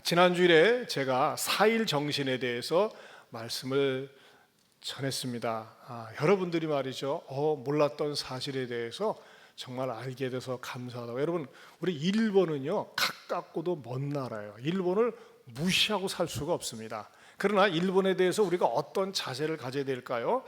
지난주일에 제가 4일 정신에 대해서 말씀을 전했습니다. 여러분들이 말이죠, 몰랐던 사실에 대해서 정말 알게 돼서 감사하다고. 여러분, 우리 일본은요, 가깝고도 먼 나라예요. 일본을 무시하고 살 수가 없습니다. 그러나 일본에 대해서 우리가 어떤 자세를 가져야 될까요?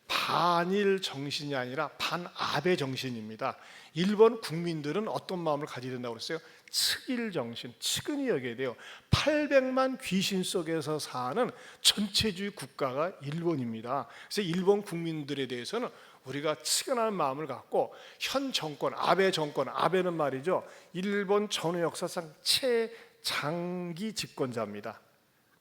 반일 정신이 아니라 반아베 정신입니다. 일본 국민들은 어떤 마음을 가져야 된다고 그랬어요? 측일 정신, 측은히 여겨야 돼요. 800만 귀신 속에서 사는 전체주의 국가가 일본입니다. 그래서 일본 국민들에 대해서는 우리가 측은한 마음을 갖고, 현 정권, 아베 정권, 아베는 말이죠, 일본 전후 역사상 최장기 집권자입니다.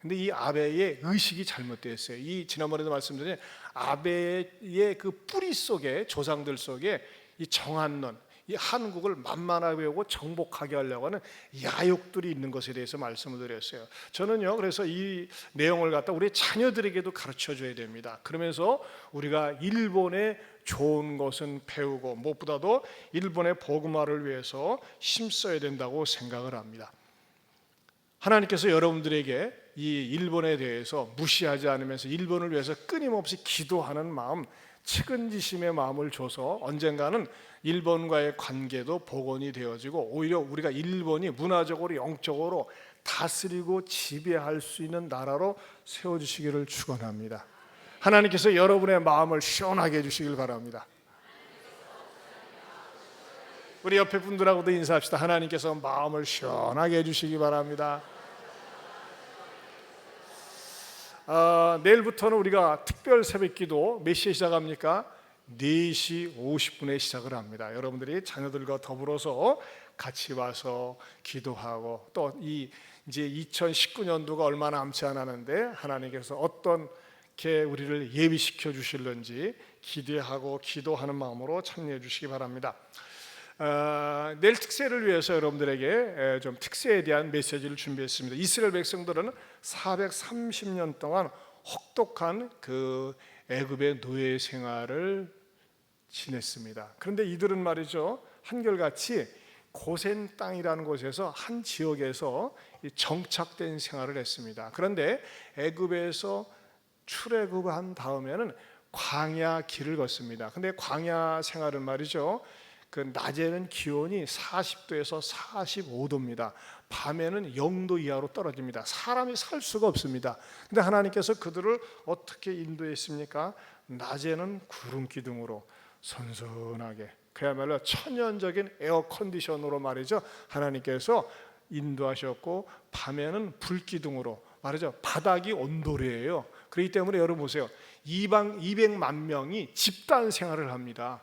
근데 이 아베의 의식이 잘못되었어요. 지난번에도 말씀드린 아베의 그 뿌리 속에, 조상들 속에 이 정한론, 이 한국을 만만하게 하고 정복하게 하려고 하는 야욕들이 있는 것에 대해서 말씀을 드렸어요. 저는요, 그래서 이 내용을 갖다 우리 자녀들에게도 가르쳐 줘야 됩니다. 그러면서 우리가 일본의 좋은 것은 배우고, 무엇보다도 일본의 복음화를 위해서 힘써야 된다고 생각을 합니다. 하나님께서 여러분들에게 이 일본에 대해서 무시하지 않으면서 일본을 위해서 끊임없이 기도하는 마음, 측은지심의 마음을 줘서 언젠가는 일본과의 관계도 복원이 되어지고, 오히려 우리가 일본이 문화적으로, 영적으로 다스리고 지배할 수 있는 나라로 세워주시기를 축원합니다. 하나님께서 여러분의 마음을 시원하게 해주시길 바랍니다. 우리 옆에 분들하고도 인사합시다. 하나님께서 마음을 시원하게 해주시기 바랍니다. 내일부터는 우리가 특별 새벽기도 몇 시에 시작합니까? 4시 50분에 시작을 합니다. 여러분들이 자녀들과 더불어서 같이 와서 기도하고, 또 이제 2019년도가 얼마 남지 않았는데 하나님께서 어떻게 우리를 예비시켜 주실는지 기대하고 기도하는 마음으로 참여해 주시기 바랍니다. 내일 특세를 위해서 여러분들에게 좀 특세에 대한 메시지를 준비했습니다. 이스라엘 백성들은 430년 동안 혹독한 그 애굽의 노예 생활을 지냈습니다. 그런데 이들은 말이죠, 한결같이 고센 땅이라는 곳에서, 한 지역에서 정착된 생활을 했습니다. 그런데 애굽에서 출애굽한 다음에는 광야 길을 걷습니다. 근데 광야 생활은 말이죠, 그 낮에는 기온이 40도에서 45도입니다. 밤에는 0도 이하로 떨어집니다. 사람이 살 수가 없습니다. 근데 하나님께서 그들을 어떻게 인도했습니까? 낮에는 구름 기둥으로 선선하게, 그야말로 천연적인 에어 컨디션으로 말이죠, 하나님께서 인도하셨고, 밤에는 불 기둥으로 말이죠, 바닥이 온돌이에요. 그렇기 때문에 여러분 보세요, 200만 명이 집단 생활을 합니다.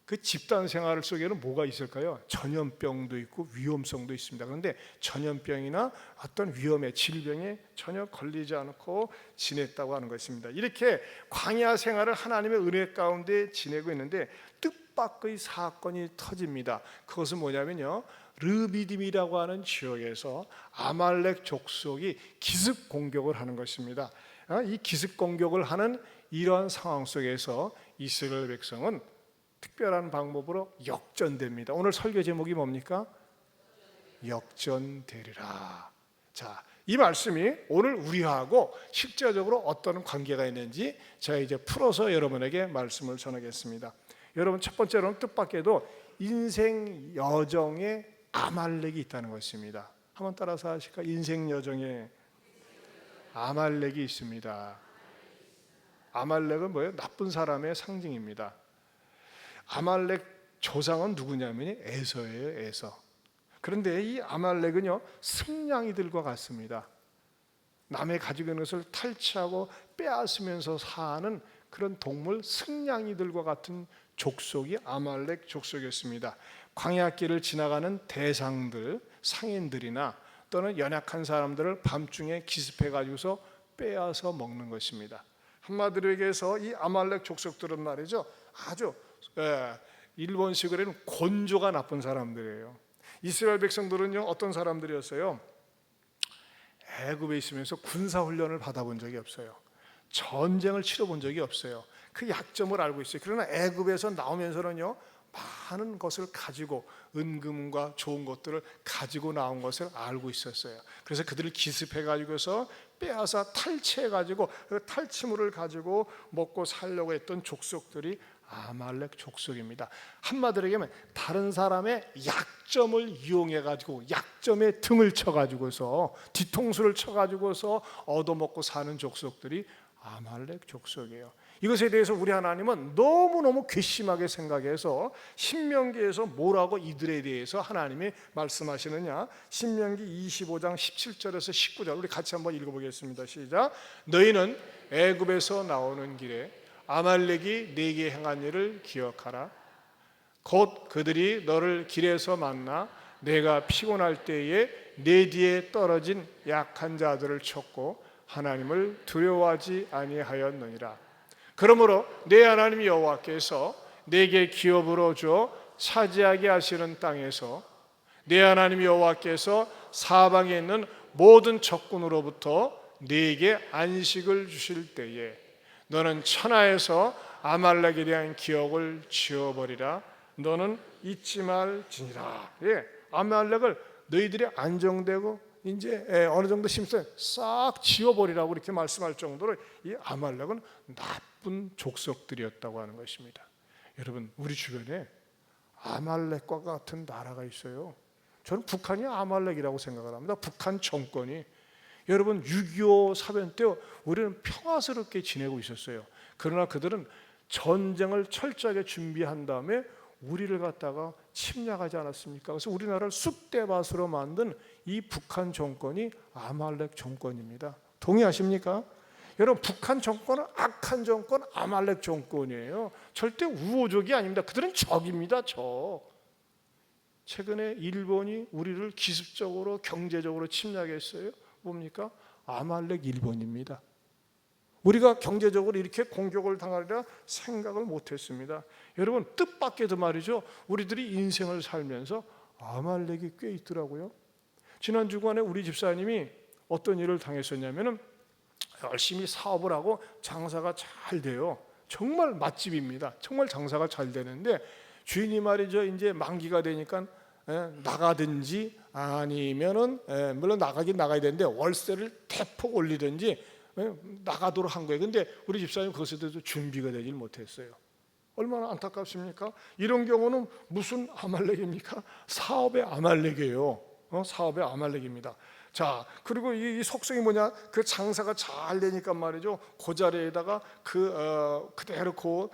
그 집단 생활 속에는 뭐가 있을까요? 전염병도 있고 위험성도 있습니다. 그런데 전염병이나 어떤 위험의 질병에 전혀 걸리지 않고 지냈다고 하는 것입니다. 이렇게 광야 생활을 하나님의 은혜 가운데 지내고 있는데 뜻밖의 사건이 터집니다. 그것은 뭐냐면요, 르비딤이라고 하는 지역에서 아말렉 족속이 기습 공격을 하는 것입니다. 이 기습 공격을 하는 이러한 상황 속에서 이스라엘 백성은 특별한 방법으로 역전됩니다. 오늘 설교 제목이 뭡니까? 역전되리라. 자, 이 말씀이 오늘 우리하고 실제적으로 어떤 관계가 있는지 제가 이제 풀어서 여러분에게 말씀을 전하겠습니다. 여러분, 첫 번째로는 뜻밖에도 인생 여정에 아말렉이 있다는 것입니다. 한번 따라서 하실까? 인생 여정에 아말렉이 있습니다. 아말렉은 뭐예요? 나쁜 사람의 상징입니다. 아말렉 조상은 누구냐면 에서예요, 에서. 그런데 이 아말렉은요, 승냥이들과 같습니다. 남의 가지고 있는 것을 탈취하고 빼앗으면서 사는 그런 동물, 승냥이들과 같은 족속이 아말렉 족속이었습니다. 광야길을 지나가는 대상들, 상인들이나 또는 연약한 사람들을 밤중에 기습해가지고서 빼앗아 먹는 것입니다. 한마디로 얘기해서 이 아말렉 족속들은 말이죠, 아주 일본식으로는 곤조가 나쁜 사람들이에요. 이스라엘 백성들은요, 어떤 사람들이었어요? 애굽에 있으면서 군사훈련을 받아본 적이 없어요. 전쟁을 치러본 적이 없어요. 그 약점을 알고 있어요. 그러나 애굽에서 나오면서는요, 많은 것을 가지고 은금과 좋은 것들을 가지고 나온 것을 알고 있었어요. 그래서 그들을 기습해 가지고서 빼앗아 탈취해 가지고 그 탈취물을 가지고 먹고 살려고 했던 족속들이 아말렉 족속입니다. 한마디로 얘기하면 다른 사람의 약점을 이용해 가지고 약점에 등을 쳐 가지고서 뒤통수를 쳐 가지고서 얻어먹고 사는 족속들이 아말렉 족속이에요. 이것에 대해서 우리 하나님은 너무너무 괘씸하게 생각해서 신명기에서 뭐라고 이들에 대해서 하나님이 말씀하시느냐, 신명기 25장 17절에서 19절 우리 같이 한번 읽어보겠습니다. 시작. 너희는 애굽에서 나오는 길에 아말렉이 네게 행한 일을 기억하라. 곧 그들이 너를 길에서 만나 내가 피곤할 때에 내 뒤에 떨어진 약한 자들을 쳤고 하나님을 두려워하지 아니하였느니라. 그러므로 내 하나님 여호와께서 내게 기업으로 줘 차지하게 하시는 땅에서 내 하나님 여호와께서 사방에 있는 모든 적군으로부터 네게 안식을 주실 때에 너는 천하에서 아말렉에 대한 기억을 지워버리라. 너는 잊지 말지니라. 예, 아말렉을 너희들이 안정되고 이제 어느 정도 심슨 싹 지워버리라고 이렇게 말씀할 정도로 이 아말렉은 나쁜 족속들이었다고 하는 것입니다. 여러분, 우리 주변에 아말렉과 같은 나라가 있어요. 저는 북한이 아말렉이라고 생각을 합니다. 북한 정권이. 여러분, 6.25 사변 때 우리는 평화스럽게 지내고 있었어요. 그러나 그들은 전쟁을 철저하게 준비한 다음에 우리를 갖다가 침략하지 않았습니까? 그래서 우리나라를 쑥대밭으로 만든 이 북한 정권이 아말렉 정권입니다. 동의하십니까? 여러분, 북한 정권은 악한 정권, 아말렉 정권이에요. 절대 우호적이 아닙니다. 그들은 적입니다. 적. 최근에 일본이 우리를 기습적으로 경제적으로 침략했어요. 뭡니까? 아말렉 일본입니다. 우리가 경제적으로 이렇게 공격을 당하리라 생각을 못했습니다. 여러분, 뜻밖에도 말이죠, 우리들이 인생을 살면서 아말렉이 꽤 있더라고요. 지난 주간에 우리 집사님이 어떤 일을 당했었냐면은 열심히 사업을 하고 장사가 잘 돼요. 정말 맛집입니다. 정말 장사가 잘 되는데 주인이 말이죠, 이제 만기가 되니까 나가든지 아니면은 물론 나가긴 나가야 되는데 월세를 대폭 올리든지 나가도록 한 거예요. 근데 우리 집사님 그것에 대해서 준비가 되질 못했어요. 얼마나 안타깝습니까? 이런 경우는 무슨 아말렉입니까? 사업의 아말렉이에요. 사업의 아말렉입니다. 자, 그리고 이 속성이 뭐냐? 그 장사가 잘 되니까 말이죠, 그 자리에다가 그대로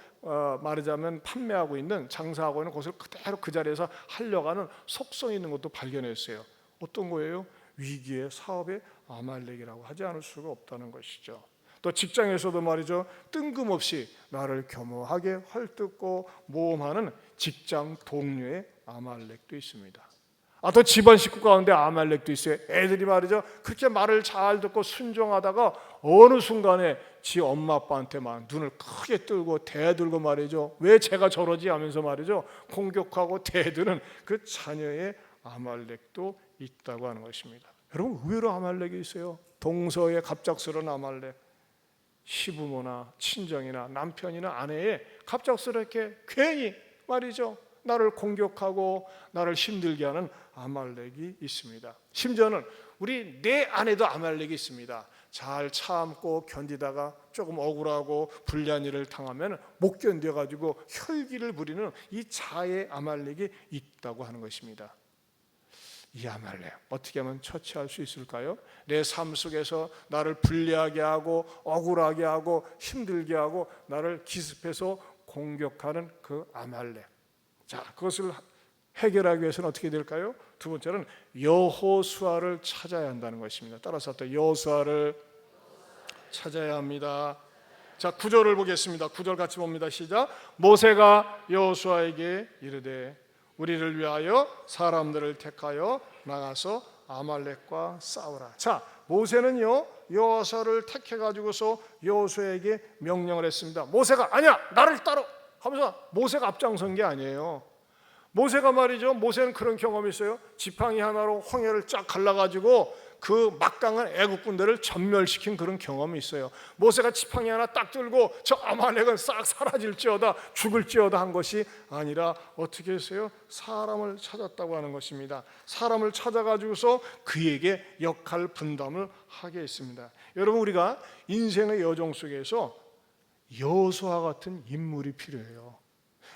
말하자면 판매하고 있는, 장사하고 있는 것을 그대로 그 자리에서 하려고 하는 속성이 있는 것도 발견했어요. 어떤 거예요? 위기의 사업의 아말렉이라고 하지 않을 수가 없다는 것이죠. 또 직장에서도 말이죠, 뜬금없이 나를 겸허하게 헐뜯고 모험하는 직장 동료의 아말렉도 있습니다. 또 집안 식구 가운데 아말렉도 있어요. 애들이 말이죠, 그렇게 말을 잘 듣고 순종하다가 어느 순간에 지 엄마 아빠한테만 눈을 크게 뜨고 대들고 말이죠, 왜 제가 저러지 하면서 말이죠, 공격하고 대드는 그 자녀의 아말렉도 있다고 하는 것입니다. 여러분, 의외로 아말렉이 있어요. 동서의 갑작스러운 아말렉. 시부모나 친정이나 남편이나 아내의 갑작스럽게 괜히 말이죠, 나를 공격하고 나를 힘들게 하는 아말렉이 있습니다. 심지어는 우리 내 안에도 아말렉이 있습니다. 잘 참고 견디다가 조금 억울하고 불리한 일을 당하면 못 견뎌가지고 혈기를 부리는 이 자의 아말렉이 있다고 하는 것입니다. 이 아말렉 어떻게 하면 처치할 수 있을까요? 내 삶 속에서 나를 불리하게 하고 억울하게 하고 힘들게 하고 나를 기습해서 공격하는 그 아말렉. 자, 그것을 해결하기 위해서는 어떻게 될까요? 두 번째는 여호수아를 찾아야 한다는 것입니다. 따라서 또 여호수아를 찾아야 합니다. 자, 9절을 보겠습니다. 9절 같이 봅니다. 시작. 모세가 여호수아에게 이르되 우리를 위하여 사람들을 택하여 나가서 아말렉과 싸우라. 자, 모세는요 여호수아를 택해 가지고서 여호수아에게 명령을 했습니다. 모세가 아니야, 나를 따라 하면서 모세가 앞장선 게 아니에요. 모세가 말이죠, 모세는 그런 경험이 있어요. 지팡이 하나로 홍해를 쫙 갈라가지고 그 막강한 애국 군대를 전멸시킨 그런 경험이 있어요. 모세가 지팡이 하나 딱 들고 저 아말렉은 싹 사라질지어다 죽을지어다 한 것이 아니라 어떻게 했어요? 사람을 찾았다고 하는 것입니다. 사람을 찾아가지고서 그에게 역할 분담을 하게 했습니다. 여러분, 우리가 인생의 여정 속에서 여호수아 같은 인물이 필요해요.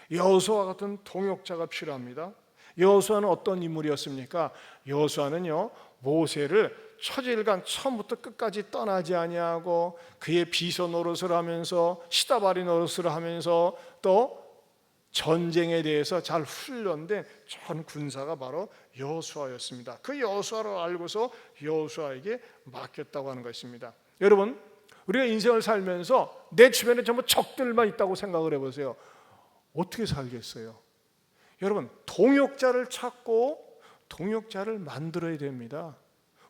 여호수아 같은 동역자가 필요합니다. 여호수아는 어떤 인물이었습니까? 여호수아는요, 모세를 초질간 처음부터 끝까지 떠나지 아니하고 그의 비서 노릇을 하면서 시다바리 노릇을 하면서 또 전쟁에 대해서 잘 훈련된 전 군사가 바로 여호수아였습니다. 그 여호수아를 알고서 여호수아에게 맡겼다고 하는 것입니다. 여러분, 우리가 인생을 살면서 내 주변에 전부 적들만 있다고 생각을 해보세요. 어떻게 살겠어요? 여러분, 동역자를 찾고 동역자를 만들어야 됩니다.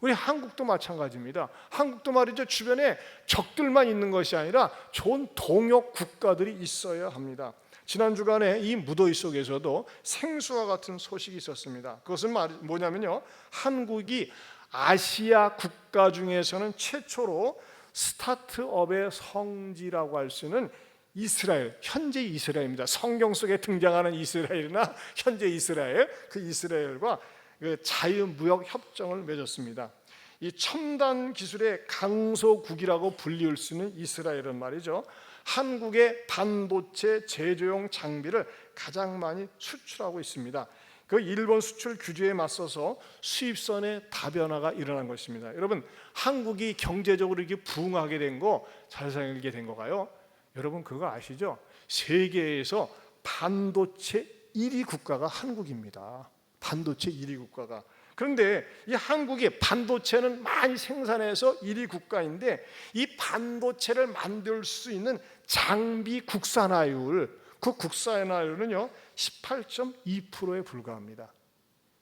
우리 한국도 마찬가지입니다. 한국도 말이죠, 주변에 적들만 있는 것이 아니라 좋은 동역 국가들이 있어야 합니다. 지난 주간에 이 무더위 속에서도 생수와 같은 소식이 있었습니다. 그것은 뭐냐면요, 한국이 아시아 국가 중에서는 최초로 스타트업의 성지라고 할 수 있는 이스라엘, 현재 이스라엘입니다. 성경 속에 등장하는 이스라엘이나 현재 이스라엘, 그 이스라엘과 그 자유무역 협정을 맺었습니다. 이 첨단 기술의 강소국이라고 불리울 수 있는 이스라엘은 말이죠, 한국의 반도체 제조용 장비를 가장 많이 수출하고 있습니다. 그 일본 수출 규제에 맞서서 수입선의 다변화가 일어난 것입니다. 여러분, 한국이 경제적으로 이렇게 부흥하게 된 거, 잘 살게 된 거가요, 여러분 그거 아시죠? 세계에서 반도체 1위 국가가 한국입니다. 반도체 1위 국가가. 그런데 이 한국이 반도체는 많이 생산해서 1위 국가인데 이 반도체를 만들 수 있는 장비 국산화율, 그 국산화율은요 18.2%에 불과합니다.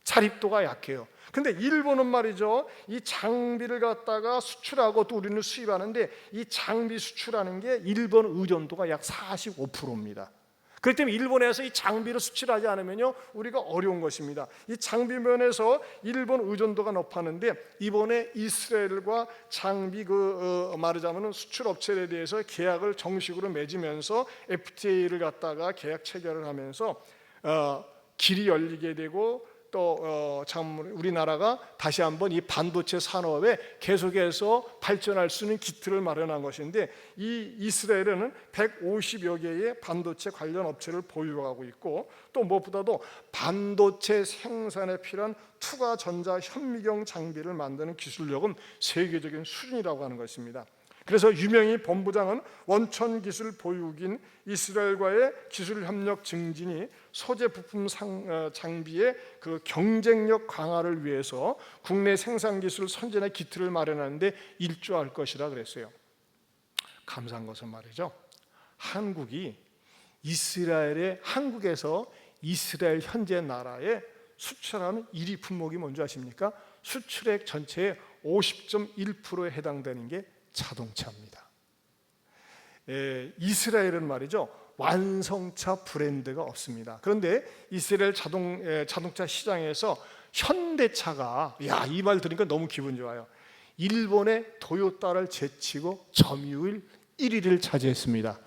자립도가 약해요. 근데 일본은 말이죠, 이 장비를 갖다가 수출하고 또 우리는 수입하는데 이 장비 수출하는 게 일본 의존도가 약 45%입니다. 그렇기 때문에 일본에서 이 장비를 수출하지 않으면요 우리가 어려운 것입니다. 이 장비 면에서 일본 의존도가 높았는데 이번에 이스라엘과 장비 말하자면 수출 업체에 대해서 계약을 정식으로 맺으면서 FTA를 갖다가 계약 체결을 하면서 길이 열리게 되고 또 우리나라가 다시 한번 이 반도체 산업에 계속해서 발전할 수 있는 기틀을 마련한 것인데, 이 이스라엘은 150여 개의 반도체 관련 업체를 보유하고 있고 또 무엇보다도 반도체 생산에 필요한 투과 전자 현미경 장비를 만드는 기술력은 세계적인 수준이라고 하는 것입니다. 그래서 유명희 본부장은 원천 기술 보유국인 이스라엘과의 기술 협력 증진이 소재 부품 장비의 그 경쟁력 강화를 위해서 국내 생산 기술 선진의 기틀을 마련하는데 일조할 것이라 그랬어요. 감사한 것은 말이죠, 한국에서 이스라엘 현재 나라에 수출하는 1위 품목이 뭔지 아십니까? 수출액 전체의 50.1%에 해당되는 게 자동차입니다. 이스라엘은 말이죠, 완성차 브랜드가 없습니다. 그런데 이스라엘 자동차 시장에서 현대차가, 이 말 들으니까 너무 기분 좋아요. 일본의 토요타를 제치고 점유율 1위를 차지했습니다.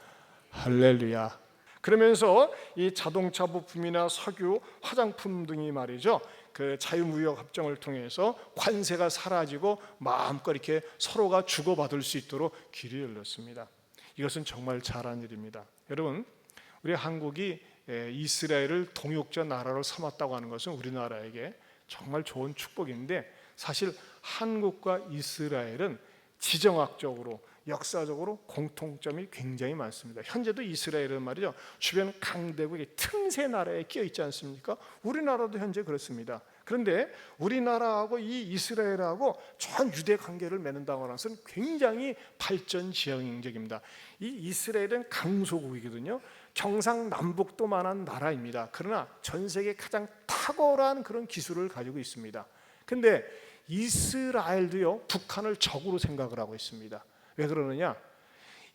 할렐루야. 그러면서 이 자동차 부품이나 석유, 화장품 등이 말이죠, 그 자유무역 협정을 통해서 관세가 사라지고 마음껏 이렇게 서로가 주고받을 수 있도록 길이 열렸습니다. 이것은 정말 잘한 일입니다. 여러분, 우리 한국이 이스라엘을 동역자 나라로 삼았다고 하는 것은 우리나라에게 정말 좋은 축복인데, 사실 한국과 이스라엘은 지정학적으로 역사적으로 공통점이 굉장히 많습니다. 현재도 이스라엘은 말이죠, 주변 강대국의 틈새 나라에 끼어 있지 않습니까? 우리나라도 현재 그렇습니다. 그런데 우리나라하고 이 이스라엘하고 전 유대 관계를 맺는다고 하는 것은 굉장히 발전 지향적입니다. 이 이스라엘은 강소국이거든요. 경상남북도만한 나라입니다. 그러나 전 세계 가장 탁월한 그런 기술을 가지고 있습니다. 그런데 이스라엘도요, 북한을 적으로 생각을 하고 있습니다. 왜 그러느냐?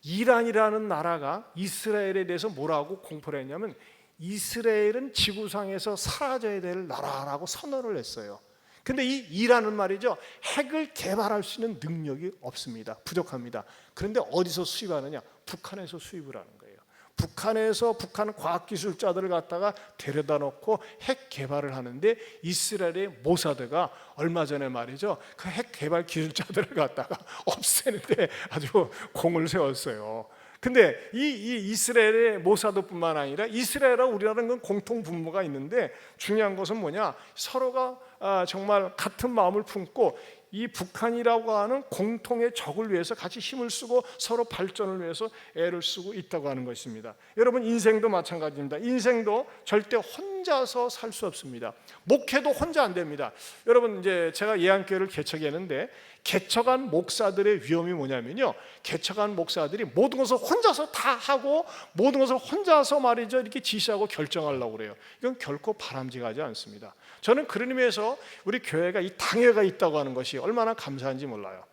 이란이라는 나라가 이스라엘에 대해서 뭐라고 공포를 했냐면, 이스라엘은 지구상에서 사라져야 될 나라라고 선언을 했어요. 근데 이 이란은 말이죠, 핵을 개발할 수 있는 능력이 없습니다. 부족합니다. 그런데 어디서 수입하느냐? 북한에서 수입을 하는 거예요. 북한에서 북한 과학기술자들을 갖다가 데려다 놓고 핵 개발을 하는데, 이스라엘의 모사드가 얼마 전에 말이죠, 그 핵 개발 기술자들을 갖다가 없애는데 아주 공을 세웠어요. 근데 이 이스라엘의 모사드뿐만 아니라 이스라엘과 우리나라는 공통 분모가 있는데, 중요한 것은 뭐냐? 서로가 정말 같은 마음을 품고 이 북한이라고 하는 공통의 적을 위해서 같이 힘을 쓰고 서로 발전을 위해서 애를 쓰고 있다고 하는 것입니다. 여러분, 인생도 마찬가지입니다. 인생도 절대 혼자서 살 수 없습니다. 목회도 혼자 안 됩니다. 여러분, 이제 제가 예안교회를 개척했는데, 개척한 목사들의 위험이 뭐냐면요, 개척한 목사들이 모든 것을 혼자서 다 하고 모든 것을 혼자서 말이죠, 이렇게 지시하고 결정하려고 그래요. 이건 결코 바람직하지 않습니다. 저는 그런 의미에서 우리 교회가 이 당회가 있다고 하는 것이 얼마나 감사한지 몰라요.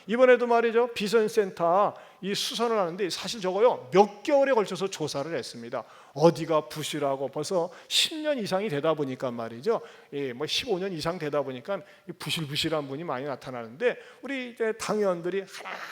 이번에도 말이죠, 비선센터 이 수선을 하는데, 사실 저거요 몇 개월에 걸쳐서 조사를 했습니다. 어디가 부실하고 벌써 10년 이상이 되다 보니까 말이죠, 뭐 15년 이상 되다 보니까 부실부실한 분이 많이 나타나는데, 우리 이제 당회원들이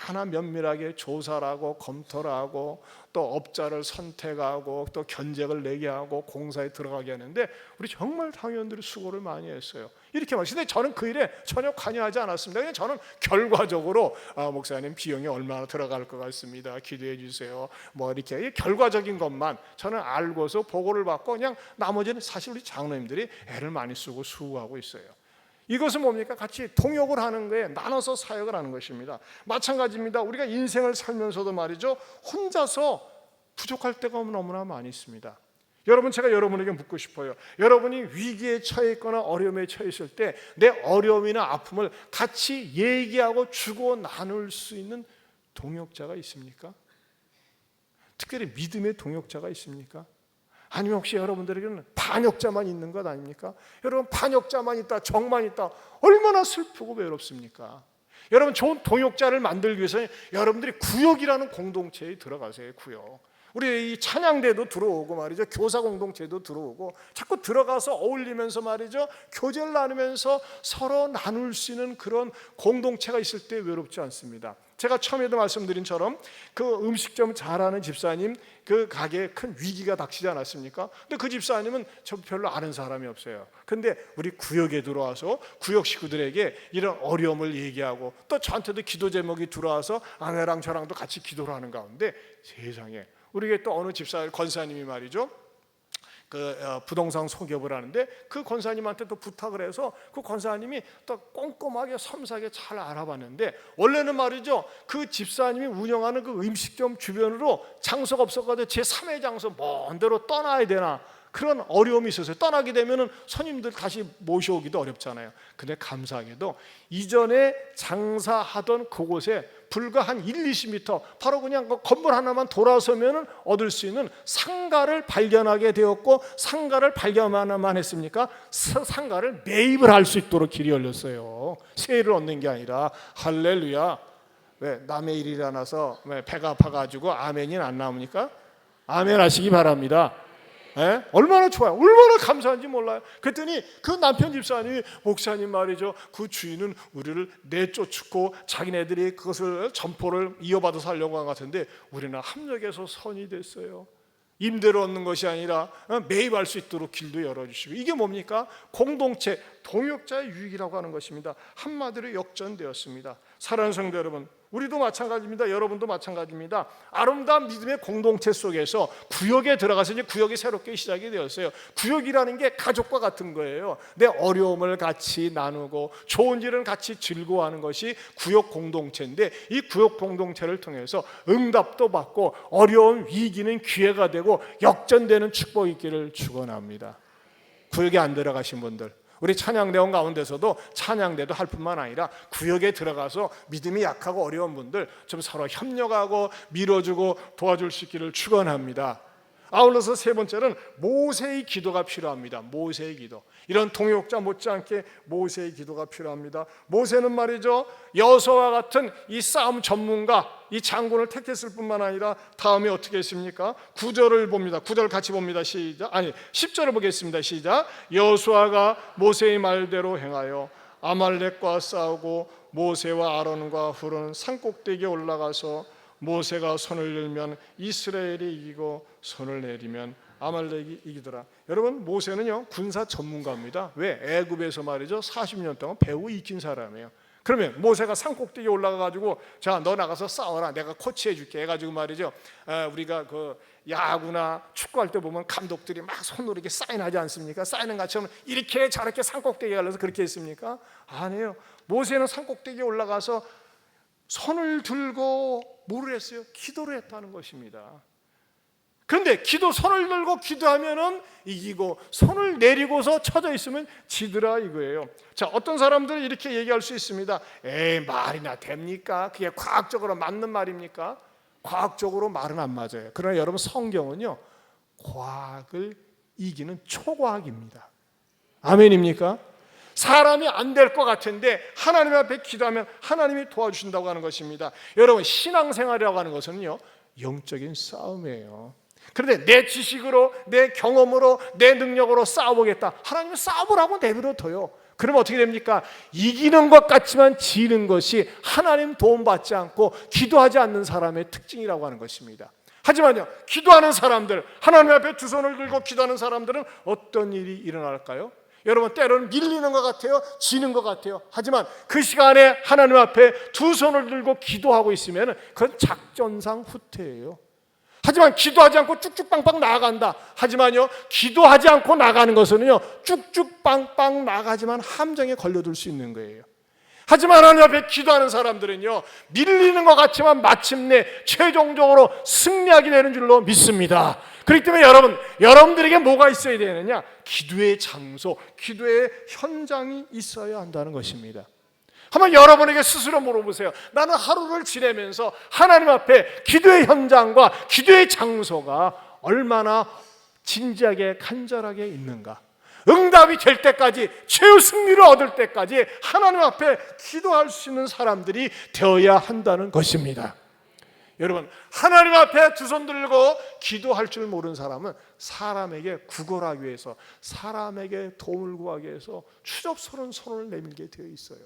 하나하나 면밀하게 조사를 하고 검토를 하고 또 업자를 선택하고 또 견적을 내게 하고 공사에 들어가게 하는데, 우리 정말 당회원들이 수고를 많이 했어요. 이렇게 말씀인데, 저는 그 일에 전혀 관여하지 않았습니다. 그냥 저는 결과적으로 목사님 비용이 얼마나 들어갈 것 같습니다, 기도해 주세요, 뭐 이렇게 결과적인 것만 저는 알고서 보고를 받고, 그냥 나머지는 사실 우리 장로님들이 애를 많이 쓰고 수고하고 있어요. 이것은 뭡니까? 같이 동역을 하는 거에, 나눠서 사역을 하는 것입니다. 마찬가지입니다. 우리가 인생을 살면서도 말이죠, 혼자서 부족할 때가 너무나 많이 있습니다. 여러분, 제가 여러분에게 묻고 싶어요. 여러분이 위기에 처해 있거나 어려움에 처해 있을 때 내 어려움이나 아픔을 같이 얘기하고 주고 나눌 수 있는 동역자가 있습니까? 특별히 믿음의 동역자가 있습니까? 아니면 혹시 여러분들에게는 반역자만 있는 것 아닙니까? 여러분, 반역자만 있다, 적만 있다, 얼마나 슬프고 외롭습니까? 여러분, 좋은 동역자를 만들기 위해서는 여러분들이 구역이라는 공동체에 들어가세요. 구역. 우리 이 찬양대도 들어오고 말이죠, 교사 공동체도 들어오고, 자꾸 들어가서 어울리면서 말이죠, 교제를 나누면서 서로 나눌 수 있는 그런 공동체가 있을 때 외롭지 않습니다. 제가 처음에도 말씀드린 처럼 그 음식점 잘하는 집사님, 그 가게에 큰 위기가 닥치지 않았습니까? 근데 그 집사님은 저 별로 아는 사람이 없어요. 근데 우리 구역에 들어와서 구역 식구들에게 이런 어려움을 얘기하고, 또 저한테도 기도 제목이 들어와서 아내랑 저랑도 같이 기도를 하는 가운데, 세상에 우리에게 또 어느 집사 권사님이 말이죠, 그 부동산 소개업을 하는데, 그 권사님한테 또 부탁을 해서 그 권사님이 또 꼼꼼하게 섬세하게 잘 알아봤는데, 원래는 말이죠, 그 집사님이 운영하는 그 음식점 주변으로 장소가 없어가지고 제3의 장소 먼 데로 떠나야 되나, 그런 어려움이 있었어요. 떠나게 되면은 손님들 다시 모셔오기도 어렵잖아요. 근데 감사하게도 이전에 장사하던 그곳에 불과 한 1-20m, 바로 그냥 그 건물 하나만 돌아서면은 얻을 수 있는 상가를 발견하게 되었고, 상가를 발견만 했습니까? 상가를 매입을 할 수 있도록 길이 열렸어요. 세일을 얻는 게 아니라. 할렐루야. 왜 남의 일이 일어나서 왜 배가 아파가지고 아멘이 안 나옵니까? 아멘 하시기 바랍니다. 에? 얼마나 좋아요, 얼마나 감사한지 몰라요. 그랬더니 그 남편 집사님이, 목사님 말이죠, 그 주인은 우리를 내쫓고 자기네들이 그것을 점포를 이어받아서 하려고 한 것 같은데, 우리는 합력해서 선이 됐어요. 임대를 얻는 것이 아니라 매입할 수 있도록 길도 열어주시고, 이게 뭡니까? 공동체, 동역자의 유익이라고 하는 것입니다. 한마디로 역전되었습니다. 사랑하는 성도 여러분, 우리도 마찬가지입니다. 여러분도 마찬가지입니다. 아름다운 믿음의 공동체 속에서 구역에 들어가서 이제 구역이 새롭게 시작이 되었어요. 구역이라는 게 가족과 같은 거예요. 내 어려움을 같이 나누고 좋은 일은 같이 즐거워하는 것이 구역 공동체인데, 이 구역 공동체를 통해서 응답도 받고 어려운 위기는 기회가 되고 역전되는 축복이 있기를 축원합니다. 구역에 안 들어가신 분들, 우리 찬양대원 가운데서도 찬양대도 할 뿐만 아니라 구역에 들어가서 믿음이 약하고 어려운 분들 좀 서로 협력하고 밀어주고 도와줄 수 있기를 축원합니다. 아울러서 세 번째는 모세의 기도가 필요합니다. 모세의 기도. 이런 동역자 못지않게 모세의 기도가 필요합니다. 모세는 말이죠, 여호수아와 같은 이 싸움 전문가, 이 장군을 택했을 뿐만 아니라 다음에 어떻게 했습니까? 9절을 봅니다. 9절 같이 봅니다. 시작. 10절을 보겠습니다. 시작. 여호수아가 모세의 말대로 행하여 아말렉과 싸우고 모세와 아론과 훌은 산꼭대기에 올라가서 모세가 손을 들면 이스라엘이 이기고 손을 내리면 아말렉이 이기더라. 여러분, 모세는요 군사 전문가입니다. 왜? 애굽에서 말이죠 40년 동안 배우 익힌 사람이에요. 그러면 모세가 산꼭대기에 올라가가지고 자, 너 나가서 싸워라, 내가 코치해줄게 해가지고 말이죠, 우리가 그 야구나 축구할 때 보면 감독들이 막 손으로 이렇게 사인하지 않습니까? 사인은 것처럼 이렇게 저렇게 산꼭대기에 올라서 그렇게 했습니까? 아니에요. 모세는 산꼭대기에 올라가서 손을 들고 뭐를 했어요? 기도를 했다는 것입니다. 그런데 손을 들고 기도하면은 이기고 손을 내리고서 쳐져 있으면 지더라 이거예요. 자, 어떤 사람들은 이렇게 얘기할 수 있습니다. 에이, 말이나 됩니까? 그게 과학적으로 맞는 말입니까? 과학적으로 말은 안 맞아요. 그러나 여러분, 성경은요 과학을 이기는 초과학입니다. 아멘입니까? 사람이 안 될 것 같은데 하나님 앞에 기도하면 하나님이 도와주신다고 하는 것입니다. 여러분, 신앙생활이라고 하는 것은요 영적인 싸움이에요. 그런데 내 지식으로, 내 경험으로, 내 능력으로 싸워보겠다. 하나님은 싸워보라고 내버려둬요. 그러면 어떻게 됩니까? 이기는 것 같지만 지는 것이 하나님 도움받지 않고 기도하지 않는 사람의 특징이라고 하는 것입니다. 하지만요, 기도하는 사람들, 하나님 앞에 두 손을 들고 기도하는 사람들은 어떤 일이 일어날까요? 여러분, 때로는 밀리는 것 같아요, 지는 것 같아요. 하지만 그 시간에 하나님 앞에 두 손을 들고 기도하고 있으면 그건 작전상 후퇴예요. 하지만 기도하지 않고 쭉쭉빵빵 나아간다. 하지만요, 기도하지 않고 나가는 것은요 쭉쭉빵빵 나가지만 함정에 걸려들 수 있는 거예요. 하지만 하나님 앞에 기도하는 사람들은요 밀리는 것 같지만 마침내 최종적으로 승리하게 되는 줄로 믿습니다. 그렇기 때문에 여러분들에게 뭐가 있어야 되느냐? 기도의 장소, 기도의 현장이 있어야 한다는 것입니다. 한번 여러분에게 스스로 물어보세요. 나는 하루를 지내면서 하나님 앞에 기도의 현장과 기도의 장소가 얼마나 진지하게 간절하게 있는가? 응답이 될 때까지, 최후 승리를 얻을 때까지 하나님 앞에 기도할 수 있는 사람들이 되어야 한다는 것입니다. 여러분, 하나님 앞에 두 손 들고 기도할 줄 모르는 사람은 사람에게 구걸하기 위해서, 사람에게 도움을 구하기 위해서 추접스러운 손을 내밀게 되어 있어요.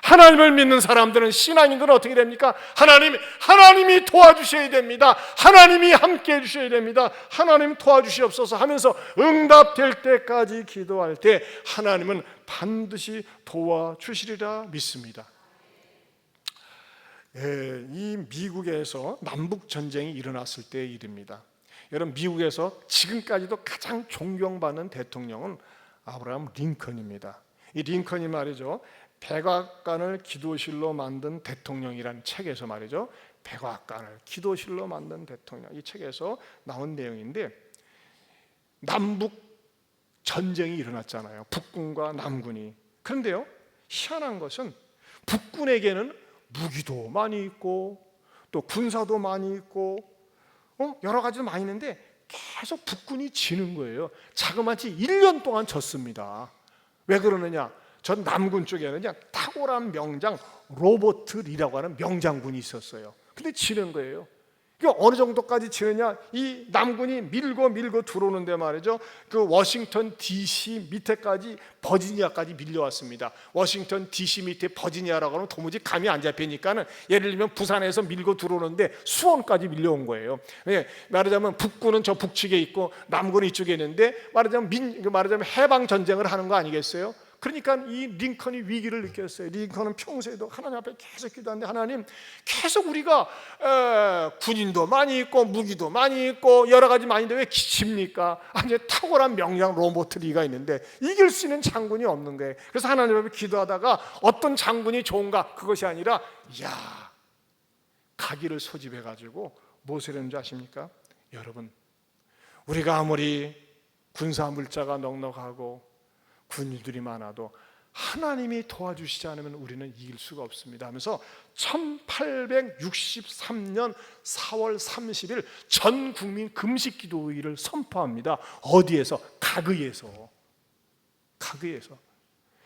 하나님을 믿는 사람들은, 신앙인들은 어떻게 됩니까? 하나님이 도와주셔야 됩니다. 하나님이 함께 해주셔야 됩니다. 하나님 도와주시옵소서 하면서 응답될 때까지 기도할 때 하나님은 반드시 도와주시리라 믿습니다. 이 미국에서 남북전쟁이 일어났을 때의 일입니다. 여러분, 미국에서 지금까지도 가장 존경받는 대통령은 아브라함 링컨입니다. 이 링컨이 말이죠, 백악관을 기도실로 만든 대통령이라는 책에서 말이죠, 백악관을 기도실로 만든 대통령, 이 책에서 나온 내용인데, 남북 전쟁이 일어났잖아요. 북군과 남군이. 그런데요, 희한한 것은 북군에게는 무기도 많이 있고 또 군사도 많이 있고 여러 가지도 많이 있는데 계속 북군이 지는 거예요. 자그마치 1년 동안 졌습니다. 왜 그러느냐? 전 남군 쪽에는 그냥 탁월한 명장 로버트 리라고 하는 명장군이 있었어요. 근데 지는 거예요. 이게 어느 정도까지 지느냐? 이 남군이 밀고 들어오는데 말이죠, 그 워싱턴 DC 밑에까지, 버지니아까지 밀려왔습니다. 워싱턴 DC 밑에 버지니아라고 하면 도무지 감이 안 잡히니까는, 예를 들면 부산에서 밀고 들어오는데 수원까지 밀려온 거예요. 말하자면 북군은 저 북측에 있고 남군은 이쪽에 있는데, 말하자면 해방 전쟁을 하는 거 아니겠어요? 그러니까 이 링컨이 위기를 느꼈어요. 링컨은 평소에도 하나님 앞에 계속 기도하는데, 하나님, 계속 우리가 군인도 많이 있고 무기도 많이 있고 여러 가지 많이 있는데 왜 기칩니까? 이제 탁월한 명장 로버트 리가 있는데 이길 수 있는 장군이 없는 거예요. 그래서 하나님 앞에 기도하다가 어떤 장군이 좋은가? 그것이 아니라, 가기를 소집해가지고 무엇을 했는지 아십니까? 여러분, 우리가 아무리 군사 물자가 넉넉하고 군인들이 많아도 하나님이 도와주시지 않으면 우리는 이길 수가 없습니다 하면서 1863년 4월 30일 전 국민 금식 기도일을 선포합니다. 어디에서? 가그에서.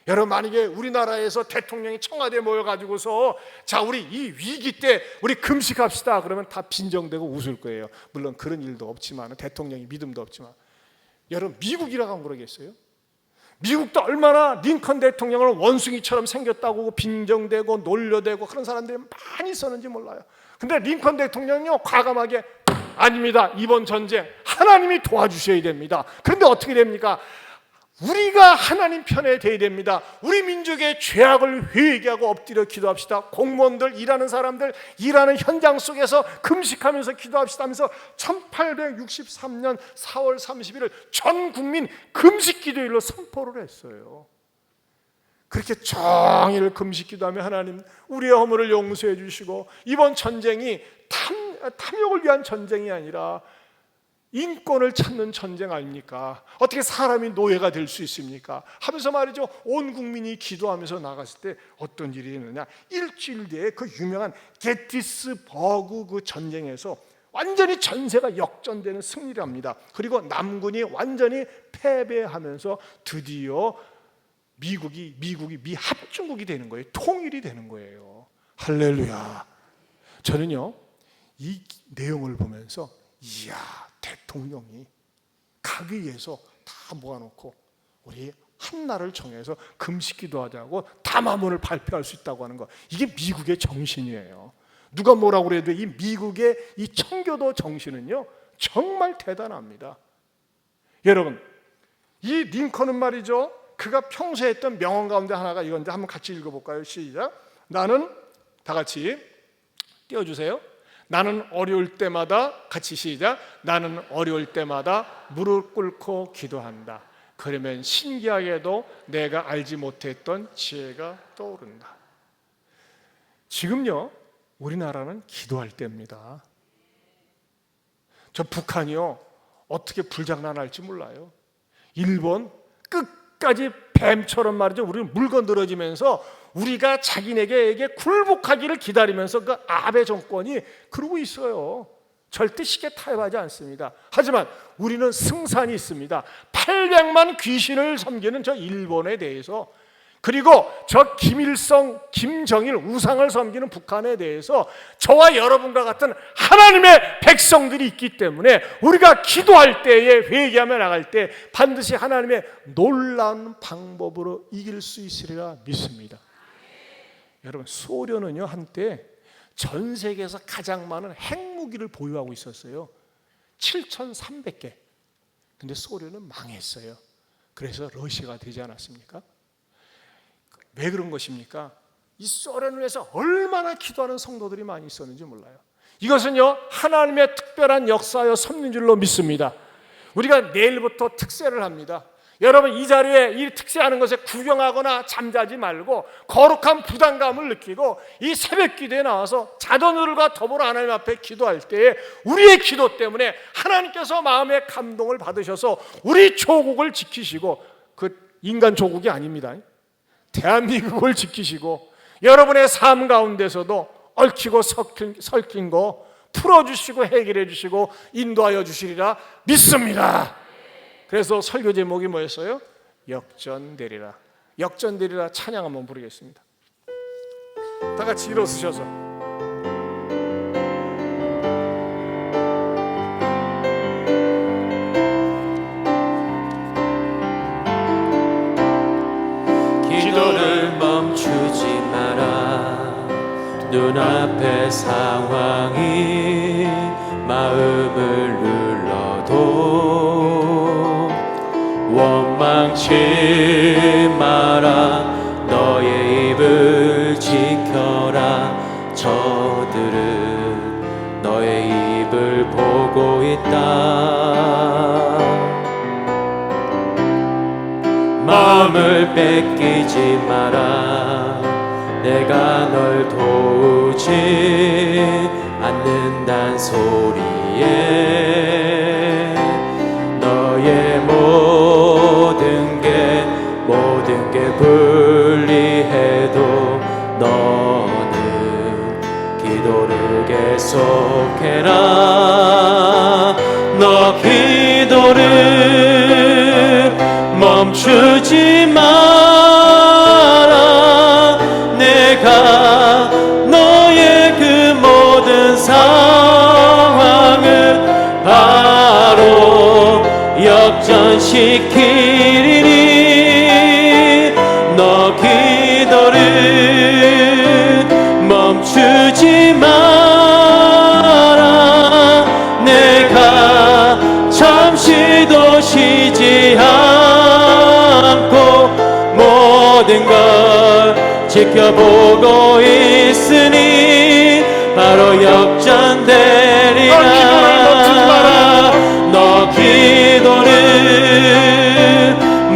여러분, 만약에 우리나라에서 대통령이 청와대에 모여가지고서 자, 우리 이 위기 때 우리 금식합시다 그러면 다 빈정대고 웃을 거예요. 물론 그런 일도 없지만, 대통령이 믿음도 없지만, 여러분, 미국이라고 하면 그러겠어요? 미국도 얼마나 링컨 대통령을 원숭이처럼 생겼다고 빈정대고 놀려대고 그런 사람들이 많이 있었는지 몰라요. 근데 링컨 대통령이요 과감하게 아닙니다. 이번 전쟁 하나님이 도와주셔야 됩니다. 그런데 어떻게 됩니까? 우리가 하나님 편에 돼야 됩니다. 우리 민족의 죄악을 회개하고 엎드려 기도합시다. 공무원들, 일하는 사람들, 일하는 현장 속에서 금식하면서 기도합시다 하면서 1863년 4월 31일 전 국민 금식 기도일로 선포를 했어요. 그렇게 종일 금식 기도하며 하나님 우리의 허물을 용서해 주시고, 이번 전쟁이 탐욕을 위한 전쟁이 아니라 인권을 찾는 전쟁 아닙니까? 어떻게 사람이 노예가 될 수 있습니까? 하면서 말이죠, 온 국민이 기도하면서 나갔을 때 어떤 일이 있느냐, 일주일 뒤에 그 유명한 게티스버그 그 전쟁에서 완전히 전세가 역전되는 승리를 합니다. 그리고 남군이 완전히 패배하면서 드디어 미국이 미합중국이 되는 거예요. 통일이 되는 거예요. 할렐루야. 저는요 이 내용을 보면서 이야, 대통령이 가위에서 다 모아놓고 우리 한나라를 정해서 금식기도 하자고 담화문을 발표할 수 있다고 하는 거, 이게 미국의 정신이에요. 누가 뭐라고 그래도 이 미국의 이 청교도 정신은요 정말 대단합니다. 여러분, 이 링컨은 말이죠, 그가 평소에 했던 명언 가운데 하나가 이건데 한번 같이 읽어볼까요? 시작. 나는, 다 같이 띄워주세요. 나는 어려울 때마다, 같이 시작. 나는 어려울 때마다 무릎 꿇고 기도한다. 그러면 신기하게도 내가 알지 못했던 지혜가 떠오른다. 지금요 우리나라는 기도할 때입니다. 저 북한이요 어떻게 불장난할지 몰라요. 일본 끝까지 뱀처럼 말이죠, 우리는 물건 늘어지면서 우리가 자기네에게 굴복하기를 기다리면서 그 아베 정권이 그러고 있어요. 절대 쉽게 타협하지 않습니다. 하지만 우리는 승산이 있습니다. 800만 귀신을 섬기는 저 일본에 대해서, 그리고 저 김일성, 김정일 우상을 섬기는 북한에 대해서 저와 여러분과 같은 하나님의 백성들이 있기 때문에 우리가 기도할 때에, 회개하며 나갈 때 반드시 하나님의 놀라운 방법으로 이길 수 있으리라 믿습니다. 여러분, 소련은요 한때 전 세계에서 가장 많은 핵무기를 보유하고 있었어요. 7,300개. 근데 소련은 망했어요. 그래서 러시아가 되지 않았습니까? 왜 그런 것입니까? 이 소련을 위해서 얼마나 기도하는 성도들이 많이 있었는지 몰라요. 이것은요 하나님의 특별한 역사여 섭는 줄로 믿습니다. 우리가 내일부터 특세를 합니다. 여러분, 이 자리에 이 특세하는 것에 구경하거나 잠자지 말고 거룩한 부담감을 느끼고 이 새벽 기도에 나와서 자녀들과 더불어 하나님 앞에 기도할 때에 우리의 기도 때문에 하나님께서 마음의 감동을 받으셔서 우리 조국을 지키시고, 그 인간 조국이 아닙니다, 대한민국을 지키시고 여러분의 삶 가운데서도 얽히고 설킨 거 풀어주시고 해결해 주시고 인도하여 주시리라 믿습니다. 그래서 설교 제목이 뭐였어요? 역전되리라. 역전되리라 찬양 한번 부르겠습니다. 다 같이 일어서셔서 기도를 멈추지 마라. 눈앞의 상황이 마음을 눌러도 원망치 마라. 너의 입을 지켜라. 저들은 너의 입을 보고 있다. 마음을 뺏기지 마라. 내가 널 도우지 않는단 소리에 너의 모든 게 불리해도 너는 기도를 계속해라. 너 기도를 멈추지 마라. 내가 너의 그 모든 상황을 바로 역전시키리니 멈추지 마라. 내가 잠시도 쉬지 않고 모든 걸 지켜보고 있으니 바로 역전되리라. 너 기도를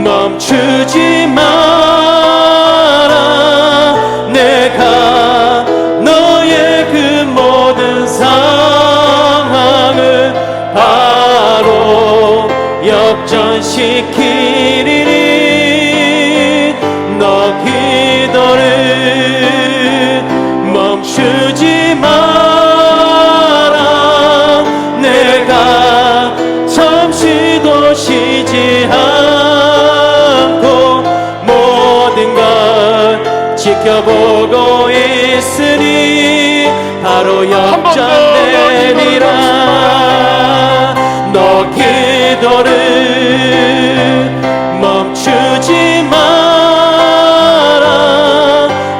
멈추지 마라. 내가 너의 그 모든 상황을 바로 역전시키리니 너 기도를 멈추지 마라. 내가 잠시도 쉬지 않고 모든 걸 지켜보고 있으니 바로 역전되리라. 너 기도를 멈추지 마라.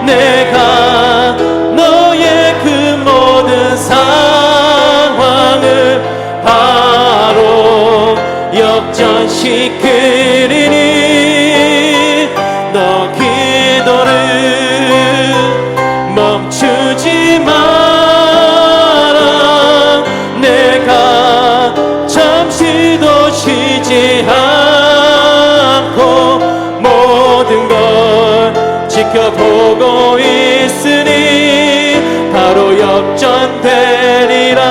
내가 너의 그 모든 상황을 바로 역전시키리니 너 기도를 멈추지 마라. 내가 잠시도 쉬지 않고 모든 걸 지켜보고 있으니 바로 역전되리라.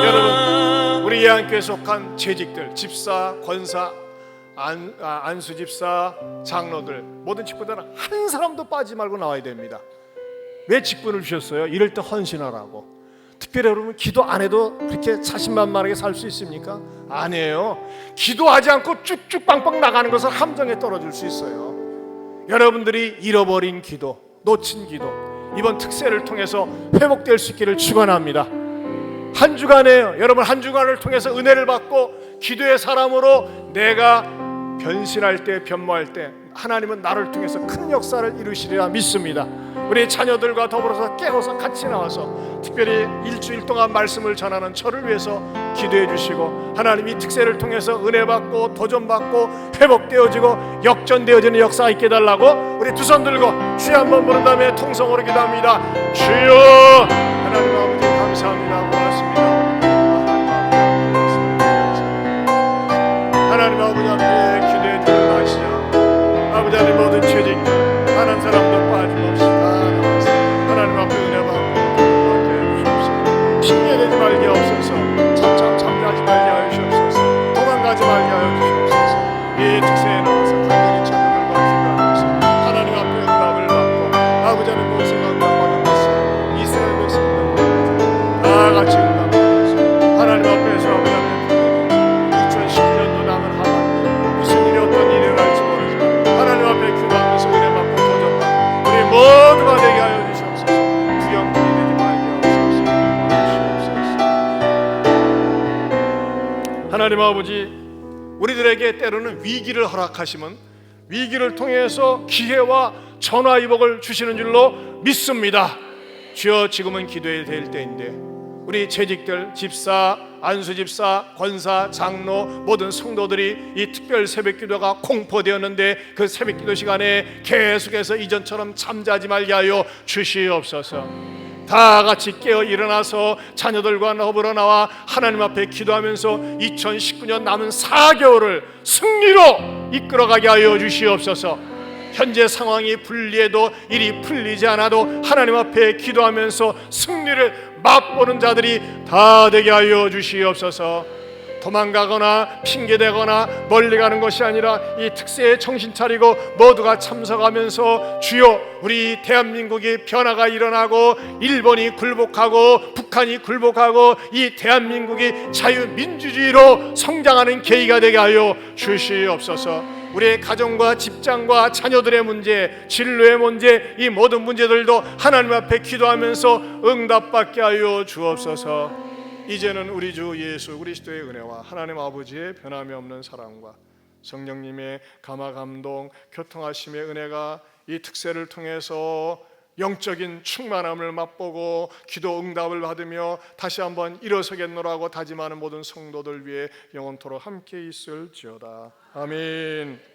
여러분, 우리 예한교회에 속한 재직들, 집사, 권사, 안수 집사, 장로들, 모든 직분들은 한 사람도 빠지지 말고 나와야 됩니다. 왜 직분을 주셨어요? 이럴 때 헌신하라고. 특별히 여러분, 기도 안 해도 그렇게 자신만만하게 살 수 있습니까? 아니에요. 기도하지 않고 쭉쭉 빵빵 나가는 것은 함정에 떨어질 수 있어요. 여러분들이 잃어버린 기도, 놓친 기도, 이번 특세를 통해서 회복될 수 있기를 축원합니다. 한 주간에요, 여러분 한 주간을 통해서 은혜를 받고 기도의 사람으로 내가 변신할 때, 변모할 때 하나님은 나를 통해서 큰 역사를 이루시리라 믿습니다. 우리 자녀들과 더불어서 깨어서 같이 나와서 특별히 일주일 동안 말씀을 전하는 저를 위해서 기도해 주시고, 하나님이 특세를 통해서 은혜 받고 도전 받고 회복되어지고 역전되어지는 역사가 있게 달라고 우리 두 손 들고 주여 한번 부른 다음에 통성으로 기도합니다. 주여, 하나님 아버지 감사합니다. 고맙습니다. 하나님 아버지 앞에 기도해 주는 날이시죠. 아버지 하나님 모든 죄짓들 한 사람도 빠짐없이 다 나와서 하나님 앞에 은혜 받고 함께 해주시옵소서. 핑계대지 말게 하옵소서. 잠잠하지 말게 하여 주시옵소서. 도망가지 말게 하여 주시옵소서. 이 특세에 나와서 간절히 찬양과 기도하면서 하나님 앞에 응답을 받고 아버지 하나님 모세가 응답받은 것을 이스라엘의 성도들 다 같이 응답하면서 하나님 앞에서 아버지 하나님 2019년도 남은 하반기 무슨 일이 어떤 일이 일어날지 모르지만 하나님 앞에 기도하면서 은혜 받고 도전받고 우리 모두가 되게 하여 주시옵소서. 부영분이 되지 말게 하옵소서. 하나님 아버지, 우리들에게 때로는 위기를 허락하시면 위기를 통해서 기회와 전화위복을 주시는 줄로 믿습니다. 주여, 지금은 기도해야 될 때인데 우리 재직들, 집사, 안수집사, 권사, 장로 모든 성도들이 이 특별 새벽기도가 공포되었는데 그 새벽기도 시간에 계속해서 이전처럼 잠자지 말게 하여 주시옵소서. 다 같이 깨어 일어나서 자녀들과 더불어 나와 하나님 앞에 기도하면서 2019년 남은 4개월을 승리로 이끌어가게 하여 주시옵소서. 현재 상황이 불리해도 일이 풀리지 않아도 하나님 앞에 기도하면서 승리를 맛보는 자들이 다 되게 하여 주시옵소서. 도망가거나 핑계대거나 멀리 가는 것이 아니라 이 특세에 정신 차리고 모두가 참석하면서 주여, 우리 대한민국이 변화가 일어나고 일본이 굴복하고 북한이 굴복하고 이 대한민국이 자유민주주의로 성장하는 계기가 되게 하여 주시옵소서. 우리의 가정과 직장과 자녀들의 문제, 진로의 문제, 이 모든 문제들도 하나님 앞에 기도하면서 응답받게 하여 주옵소서. 이제는 우리 주 예수 그리스도의 은혜와 하나님 아버지의 변함이 없는 사랑과 성령님의 감화 감동 교통하심의 은혜가 이 특세를 통해서 영적인 충만함을 맛보고 기도 응답을 받으며 다시 한번 일어서겠노라고 다짐하는 모든 성도들 위해 영원토록 함께 있을지어다. 아멘.